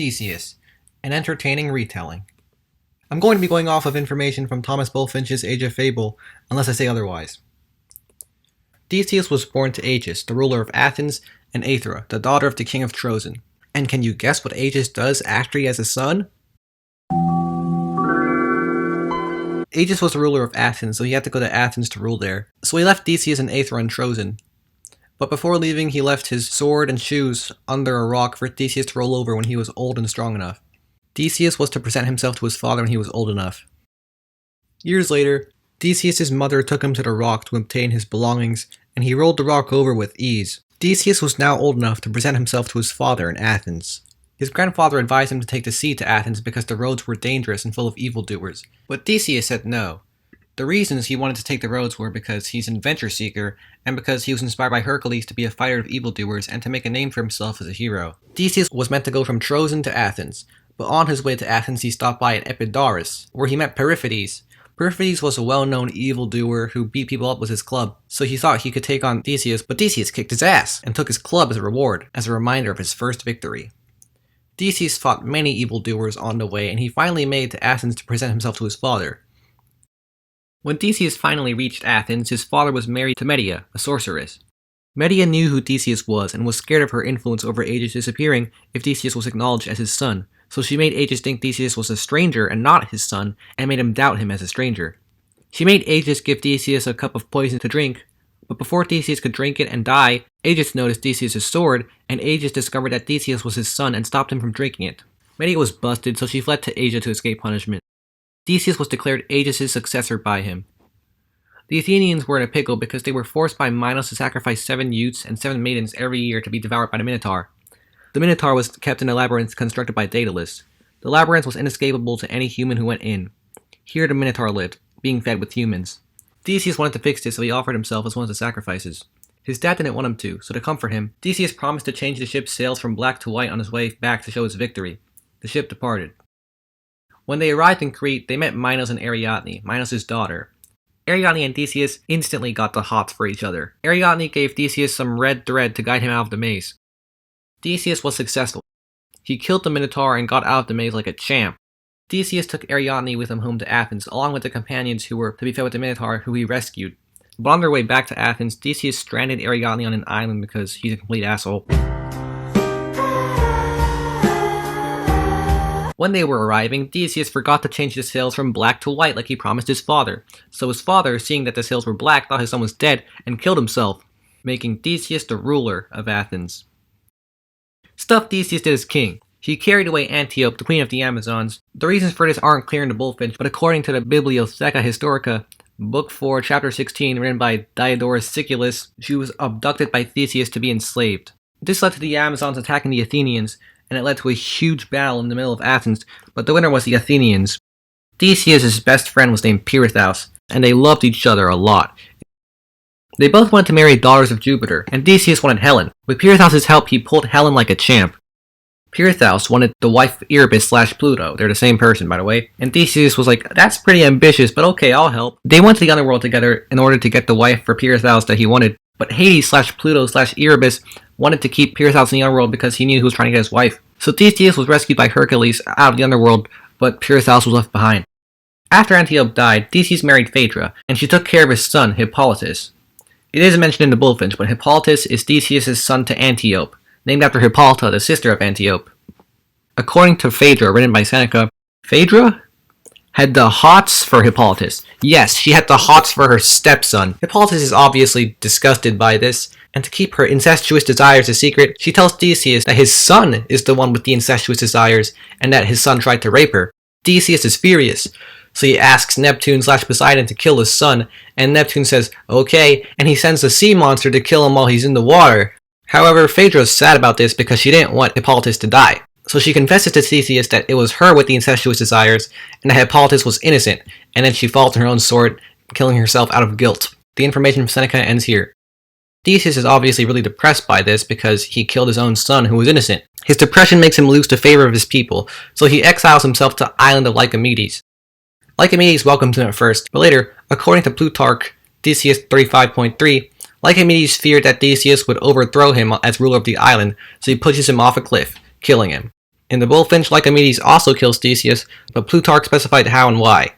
Theseus, an entertaining retelling. I'm going to be going off of information from Thomas Bulfinch's Age of Fable, unless I say otherwise. Theseus was born to Aegis, the ruler of Athens, and Aethra, the daughter of the king of Trozen. And can you guess what Aegis does after he has a son? Aegis was the ruler of Athens, so he had to go to Athens to rule there. So he left Theseus and Aethra in Trozen. But before leaving, he left his sword and shoes under a rock for Theseus to roll over when he was old and strong enough. Theseus was to present himself to his father when he was old enough. Years later, Theseus' mother took him to the rock to obtain his belongings, and he rolled the rock over with ease. Theseus was now old enough to present himself to his father in Athens. His grandfather advised him to take the sea to Athens because the roads were dangerous and full of evildoers, but Theseus said no. The reasons he wanted to take the roads were because he's an adventure seeker, and because he was inspired by Hercules to be a fighter of evildoers and to make a name for himself as a hero. Theseus was meant to go from Trozen to Athens, but on his way to Athens he stopped by at Epidaurus, where he met Periphetes. Periphetes was a well-known evildoer who beat people up with his club, so he thought he could take on Theseus, but Theseus kicked his ass, and took his club as a reward, as a reminder of his first victory. Theseus fought many evildoers on the way, and he finally made it to Athens to present himself to his father. When Theseus finally reached Athens, his father was married to Medea, a sorceress. Medea knew who Theseus was and was scared of her influence over Aegis disappearing if Theseus was acknowledged as his son, so she made Aegis think Theseus was a stranger and not his son, and made him doubt him as a stranger. She made Aegis give Theseus a cup of poison to drink, but before Theseus could drink it and die, Aegis noticed Theseus' sword, and Aegis discovered that Theseus was his son and stopped him from drinking it. Medea was busted, so she fled to Asia to escape punishment. Theseus was declared Aegis' successor by him. The Athenians were in a pickle because they were forced by Minos to sacrifice 7 youths and 7 maidens every year to be devoured by the Minotaur. The Minotaur was kept in a labyrinth constructed by Daedalus. The labyrinth was inescapable to any human who went in. Here the Minotaur lived, being fed with humans. Theseus wanted to fix this, so he offered himself as one of the sacrifices. His dad didn't want him to, so to comfort him, Theseus promised to change the ship's sails from black to white on his way back to show his victory. The ship departed. When they arrived in Crete, they met Minos and Ariadne, Minos' daughter. Ariadne and Theseus instantly got the hots for each other. Ariadne gave Theseus some red thread to guide him out of the maze. Theseus was successful. He killed the Minotaur and got out of the maze like a champ. Theseus took Ariadne with him home to Athens, along with the companions who were to be fed with the Minotaur who he rescued. But on their way back to Athens, Theseus stranded Ariadne on an island because he's a complete asshole. When they were arriving, Theseus forgot to change the sails from black to white like he promised his father. So his father, seeing that the sails were black, thought his son was dead and killed himself, making Theseus the ruler of Athens. Stuff Theseus did as king. He carried away Antiope, the queen of the Amazons. The reasons for this aren't clear in the Bulfinch, but according to the Bibliotheca Historica, Book 4, Chapter 16, written by Diodorus Siculus, she was abducted by Theseus to be enslaved. This led to the Amazons attacking the Athenians, and it led to a huge battle in the middle of Athens, but the winner was the Athenians. Theseus' best friend was named Pirithous, and they loved each other a lot. They both wanted to marry daughters of Jupiter, and Theseus wanted Helen. With Pirithous' help, he pulled Helen like a champ. Pirithous wanted the wife of Erebus/Pluto, they're the same person by the way, and Theseus was like, that's pretty ambitious, but okay, I'll help. They went to the underworld together in order to get the wife for Pirithous that he wanted, but Hades/Pluto/Erebus wanted to keep Pirithous in the underworld because he knew he was trying to get his wife. So Theseus was rescued by Hercules out of the underworld, but Pirithous was left behind. After Antiope died, Theseus married Phaedra, and she took care of his son, Hippolytus. It isn't mentioned in the Bulfinch, but Hippolytus is Theseus' son to Antiope, named after Hippolyta, the sister of Antiope. According to Phaedra, written by Seneca, Phaedra had the hots for Hippolytus. Yes, she had the hots for her stepson. Hippolytus is obviously disgusted by this, and to keep her incestuous desires a secret, she tells Theseus that his son is the one with the incestuous desires, and that his son tried to rape her. Theseus is furious, so he asks Neptune/Poseidon to kill his son, and Neptune says, okay, and he sends a sea monster to kill him while he's in the water. However, Phaedra is sad about this because she didn't want Hippolytus to die. So she confesses to Theseus that it was her with the incestuous desires, and that Hippolytus was innocent, and then she falls on her own sword, killing herself out of guilt. The information from Seneca ends here. Theseus is obviously really depressed by this because he killed his own son who was innocent. His depression makes him lose the favor of his people, so he exiles himself to the island of Lycomedes. Lycomedes welcomes him at first, but later, according to Plutarch, Theseus 35.3, Lycomedes feared that Theseus would overthrow him as ruler of the island, so he pushes him off a cliff, killing him. And the bullfinch Lycomedes also kills Theseus, but Plutarch specified how and why.